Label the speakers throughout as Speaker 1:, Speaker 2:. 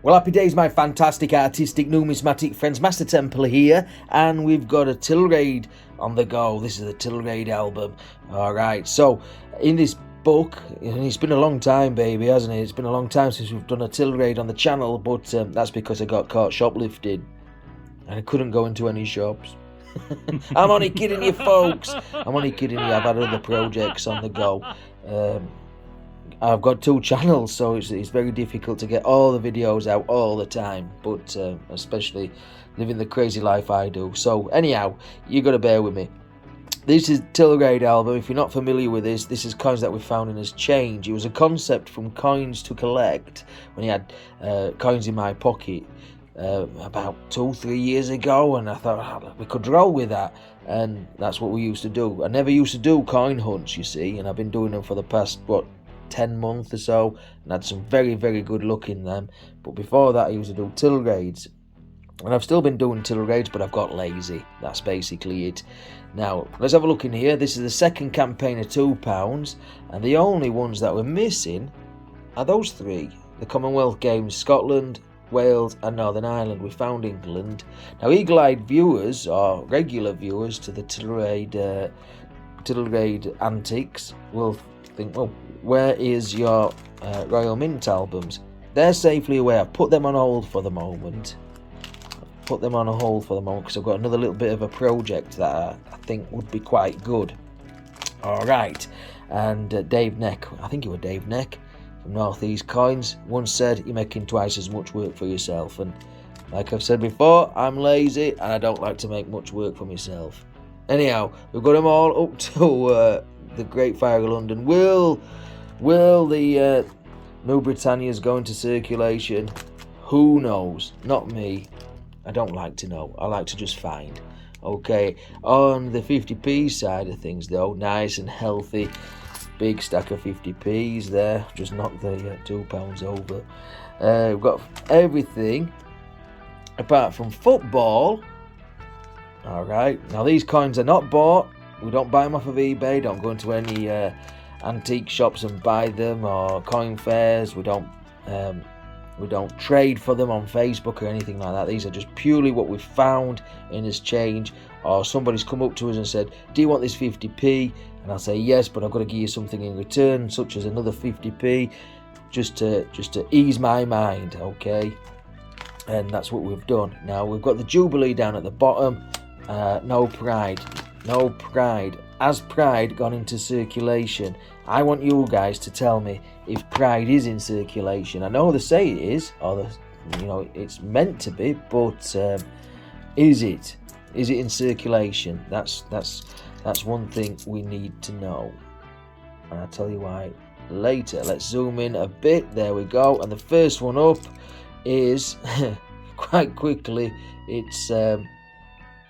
Speaker 1: Well, happy days, my fantastic artistic numismatic friends. MasterTemple here, and we've got a Tilraid on the go. This is the Tilraid album. Alright, so in this book, and it's been a long time, baby, hasn't it? It's been a long time since we've done a Tilraid on the channel, but that's because I got caught shoplifting and I couldn't go into any shops. I'm only kidding you, folks. I'm only kidding you. I've had other projects on the go. I've got 2 channels, so it's very difficult to get all the videos out all the time, but especially living the crazy life I do. So anyhow, you got to bear with me. This is Tilraid album. If you're not familiar with this is coins that we found in his change. It was a concept from Coins to Collect when he had coins in my pocket about 2-3 years ago, and I thought we could roll with that, and that's what we used to do. I never used to do coin hunts, you see, and I've been doing them for the past 10 months or so, and had some very good luck in them. But before that I used to do Tilraids, and I've still been doing Tilraids, but I've got lazy. That's basically it. Now let's have a look in here. This is the second campaign of £2, and the only ones that we're missing are those 3: the Commonwealth Games, Scotland, Wales and Northern Ireland. We found England. Now eagle-eyed viewers or regular viewers to the Tilraid antics will think, well, where is your Royal Mint albums? They're safely away. I've put them on hold for the moment. Because I've got another little bit of a project that I think would be quite good. Alright, and Dave Neck, I think it was Dave Neck from North East Coins, once said you're making twice as much work for yourself. And like I've said before, I'm lazy and I don't like to make much work for myself. Anyhow, we've got them all up to the Great Fire of London. Will the New Britannias go into circulation? Who knows? Not me. I don't like to know. I like to just find. Okay, on the 50p side of things though, nice and healthy, big stack of 50p's there. Just knocked the £2 over. We've got everything apart from football. Alright, now these coins are not bought. We don't buy them off of eBay. Don't go into any antique shops and buy them, or coin fairs. We don't trade for them on Facebook or anything like that. These are just purely what we've found in this change, or somebody's come up to us and said, do you want this 50p? And I'll say yes, but I've got to give you something in return, such as another 50p, just to ease my mind, okay? And that's what we've done. Now we've got the Jubilee down at the bottom. No pride. Has Pride gone into circulation? I want you guys to tell me if Pride is in circulation. I know they say it is, or it's meant to be, but is it in circulation? That's one thing we need to know, and I'll tell you why later. Let's zoom in a bit. There we go. And the first one up is quite quickly, it's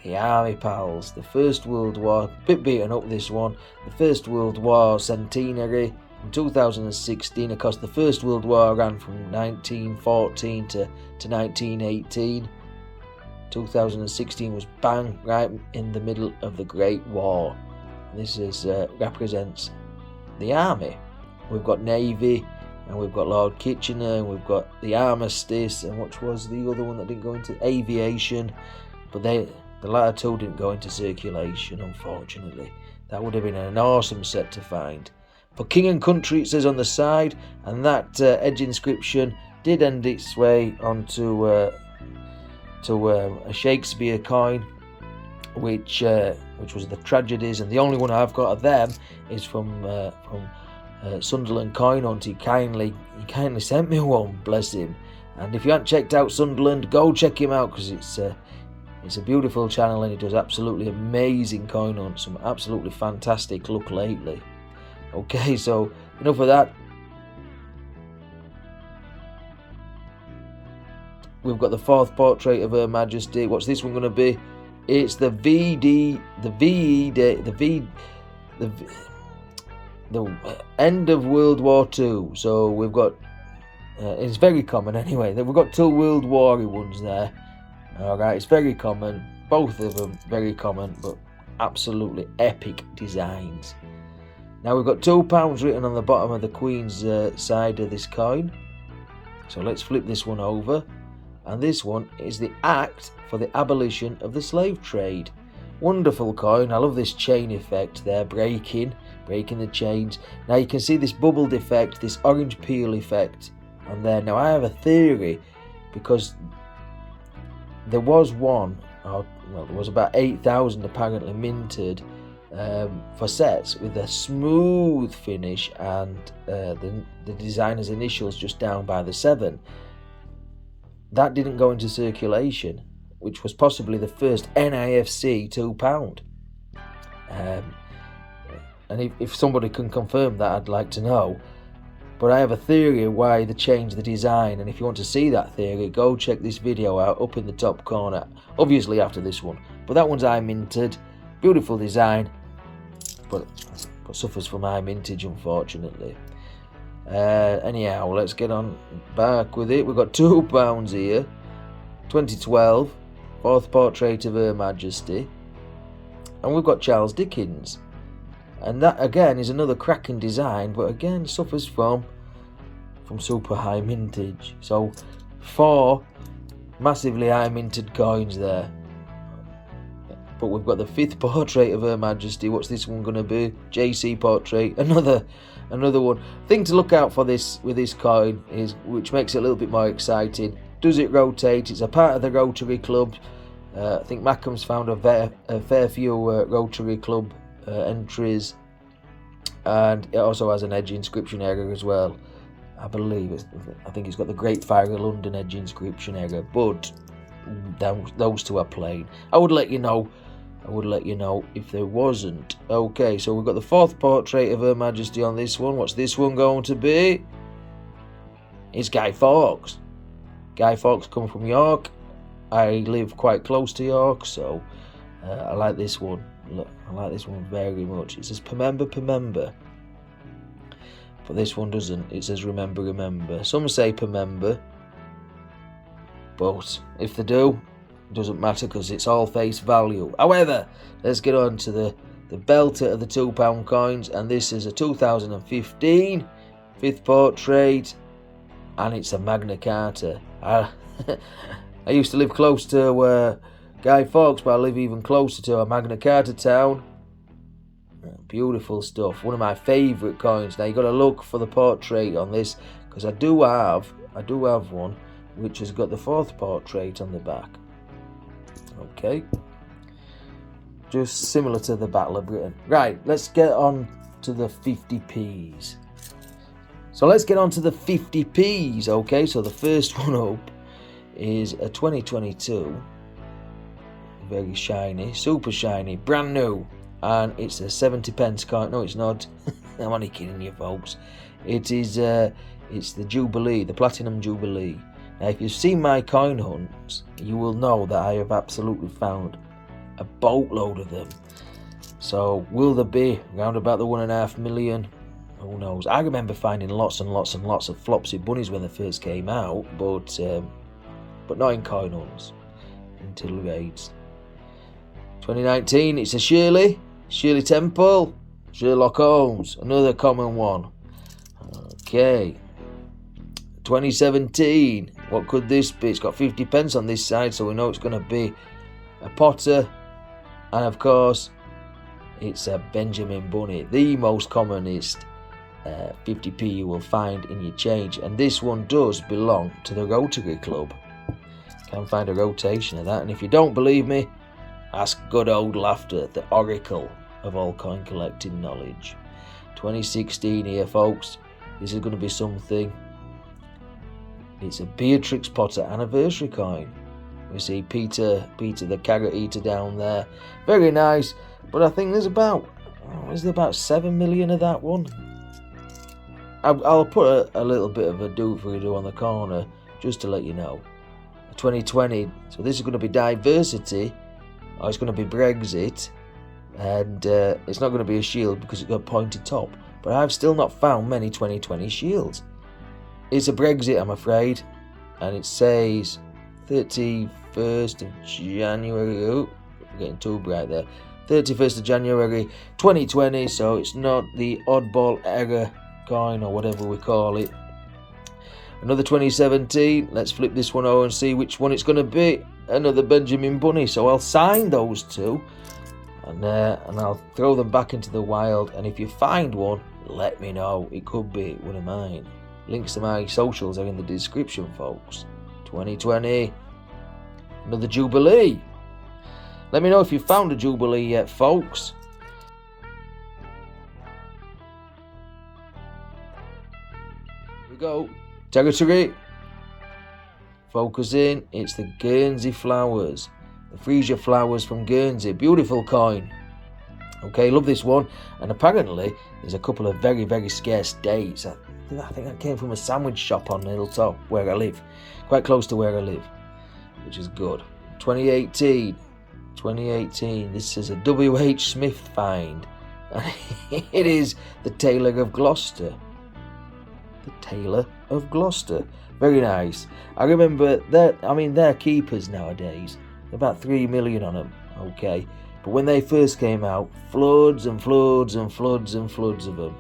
Speaker 1: the Army Pals, the First World War, bit beaten up this one, the First World War centenary in 2016. Of course, the First World War ran from 1914 to 1918. 2016 was bang right in the middle of the Great War. This represents the Army. We've got Navy, and we've got Lord Kitchener, and we've got the Armistice, and which was the other one that didn't go into aviation, but the latter 2 didn't go into circulation, unfortunately. That would have been an awesome set to find. For King and Country, it says on the side, and that edge inscription did end its way onto a Shakespeare coin, which was the Tragedies, and the only one I've got of them is from Sunderland Coin Hunt. He kindly sent me one, bless him. And if you haven't checked out Sunderland, go check him out, because it's a beautiful channel, and he does absolutely amazing coin hunts, some absolutely fantastic luck lately. Okay, so enough of that. We've got the 4th portrait of Her Majesty. What's this one going to be? It's the end of World War II. So we've got, it's very common anyway. We've got 2 World War ones there. Alright, it's very common. Both of them very common, but absolutely epic designs. Now we've got £2 written on the bottom of the Queen's side of this coin. So let's flip this one over, and this one is the Act for the Abolition of the Slave Trade. Wonderful coin. I love this chain effect there, breaking the chains. Now you can see this bubbled effect, this orange peel effect on there. Now I have a theory, because there was one, well, there was about 8,000 apparently minted for sets with a smooth finish and the designer's initials just down by the 7. That didn't go into circulation, which was possibly the first NIFC £2. And if somebody can confirm that, I'd like to know. But I have a theory of why they changed the design, and if you want to see that theory, go check this video out up in the top corner, obviously after this one. But that one's eye minted, beautiful design, but suffers from eye mintage, unfortunately. Anyhow, let's get on back with it. We've got £2 here, 2012, 4th portrait of Her Majesty, and we've got Charles Dickens. And that again is another cracking design, but again suffers from super high mintage. So 4 massively high minted coins there. But we've got the 5th portrait of Her Majesty. What's this one going to be? JC portrait. Another one. Thing to look out for this with this coin is, which makes it a little bit more exciting, does it rotate? It's a part of the Rotary Club. I think Mackham's found a fair few Rotary Club entries, and it also has an edge inscription error as well. I think it's got the Great Fire of London edge inscription error, but those two are plain. I would let you know if there wasn't. Okay, so we've got the 4th portrait of Her Majesty on this one. What's this one going to be? It's Guy Fawkes. Guy Fawkes come from York. I live quite close to York, so I like this one. Look, I like this one very much. It says Remember, but this one doesn't. It says Remember. Some say Remember, but if they do, it doesn't matter because it's all face value. However, let's get on to the belter of the £2 coins, and this is a 2015 5th portrait, and it's a Magna Carta. I used to live close to Guy Fawkes, but I live even closer to a Magna Carta town. Beautiful stuff. One of my favourite coins. Now you got to look for the portrait on this, because I do have one which has got the 4th portrait on the back. Okay, just similar to the Battle of Britain. Right, let's get on to the 50p's. So let's get on to the 50p's. Okay, so the first one up is a 2022. Very shiny, super shiny, brand new, and it's a 70p coin. No, it's not. I'm only kidding you, folks. It is. It's the Jubilee, the Platinum Jubilee. Now, if you've seen my coin hunts, you will know that I have absolutely found a boatload of them. So, will there be round about the 1.5 million? Who knows? I remember finding lots and lots and lots of Flopsy Bunnies when they first came out, but not in coin hunts, until raids. 2019, it's a Shirley Temple, Sherlock Holmes, another common one. Okay. 2017, what could this be? It's got 50p on this side, so we know it's going to be a Potter, and of course, it's a Benjamin Bunny, the most commonest 50p you will find in your change, and this one does belong to the Rotary Club. Can't find a rotation of that, and if you don't believe me, ask good old Laughter, the oracle of all coin collecting knowledge. 2016 here, folks. This is going to be something. It's a Beatrix Potter anniversary coin. We see Peter the carrot eater down there. Very nice, but I think there's about 7 million of that one. I'll put a little bit of a do-for-you-do on the corner just to let you know. 2020, so this is going to be diversity, or it's going to be Brexit, and it's not going to be a shield because it's got a pointed top, but I've still not found many 2020 shields. It's a Brexit, I'm afraid, and it says 31st of January, oh, I'm getting too bright there, 31st of January 2020, so it's not the oddball error coin or whatever we call it. Another 2017. Let's flip this one over and see which one it's going to be. Another Benjamin Bunny. So I'll sign those two, and I'll throw them back into the wild. And if you find one, let me know. It could be one of mine. Links to my socials are in the description, folks. 2020. Another Jubilee. Let me know if you found a Jubilee yet, folks. Here we go. Territory. Focus in. It's the Guernsey flowers. The Frisia flowers from Guernsey. Beautiful coin. Okay, love this one. And apparently, there's a couple of very, very scarce dates. I think that came from a sandwich shop on Hilltop, where I live. Quite close to where I live, which is good. 2018. 2018. This is a W.H. Smith find. And it is the Tailor of Gloucester. The Tailor of Gloucester. Very nice. I remember they're keepers nowadays. About 3 million on them. Okay. But when they first came out, floods and floods and floods and floods of them.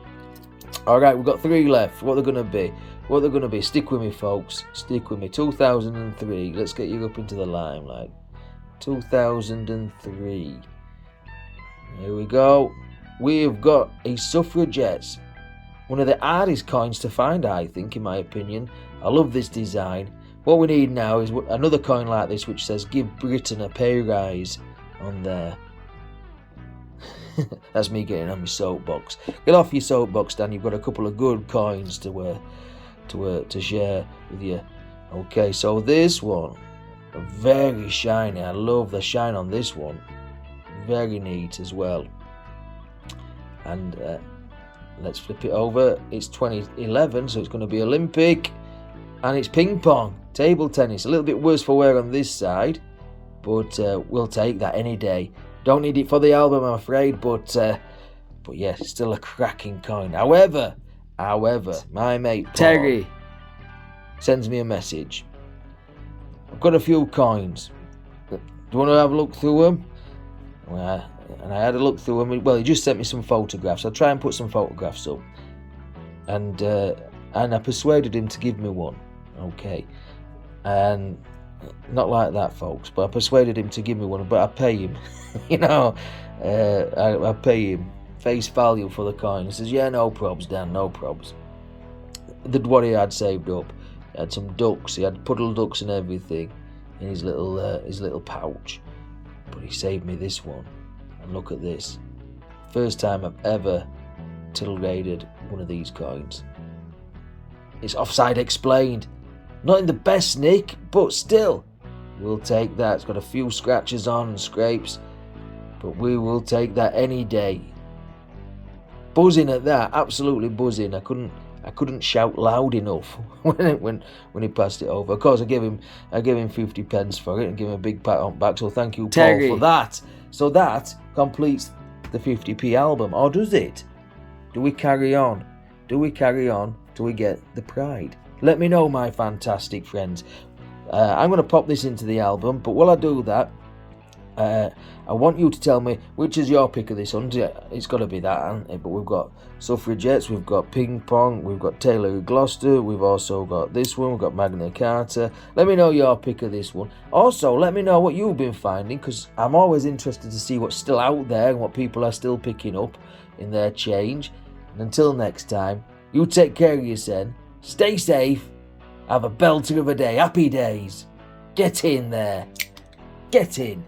Speaker 1: Alright, we've got 3 left. What they're going to be? What they're going to be? Stick with me, folks. Stick with me. 2003. Let's get you up into the limelight. 2003. Here we go. We've got a Suffragettes. One of the hardest coins to find, I think, in my opinion. I love this design. What we need now is another coin like this which says "Give Britain a pay rise" on there. That's me getting on my soapbox. Get off your soapbox, Dan. You've got a couple of good coins to share with you. Okay, so this one, very shiny. I love the shine on this one. Very neat as well. And let's flip it over. It's 2011, so it's going to be Olympic, and it's ping pong, table tennis. A little bit worse for wear on this side, but we'll take that any day. Don't need it for the album, I'm afraid, but yeah, still a cracking coin. However, my mate Paul Terry sends me a message. I've got a few coins. Do you want to have a look through them? And I had a look through them. Well, he just sent me some photographs. I'll try and put some photographs up. And I persuaded him to give me one. Okay. And not like that, folks, but I persuaded him to give me one, but I pay him. You know, I pay him face value for the coin. He says, yeah, no probs, Dan, no probs. What he had saved up. He had some ducks. He had puddle ducks and everything in his little pouch. But he saved me this one. And look at this. First time I've ever till-rated one of these coins. It's offside explained. Not in the best nick, but still, we'll take that. It's got a few scratches on and scrapes, but we will take that any day. Buzzing at that, absolutely buzzing. I couldn't shout loud enough when he passed it over. Of course, I gave him 50 pence for it and gave him a big pat on the back. So thank you, Paul, Terry, for that. So that completes the 50p album, or does it? Do we carry on? Do we carry on till we get the pride? Let me know, my fantastic friends. I'm going to pop this into the album, but while I do that, I want you to tell me which is your pick of this hunt. It's got to be that, hasn't it? But we've got Suffragettes, we've got Ping Pong, we've got Taylor of Gloucester, we've also got this one, we've got Magna Carta. Let me know your pick of this one. Also, let me know what you've been finding, because I'm always interested to see what's still out there and what people are still picking up in their change. And until next time, you take care of yourself. Stay safe. Have a belter of a day. Happy days. Get in there. Get in.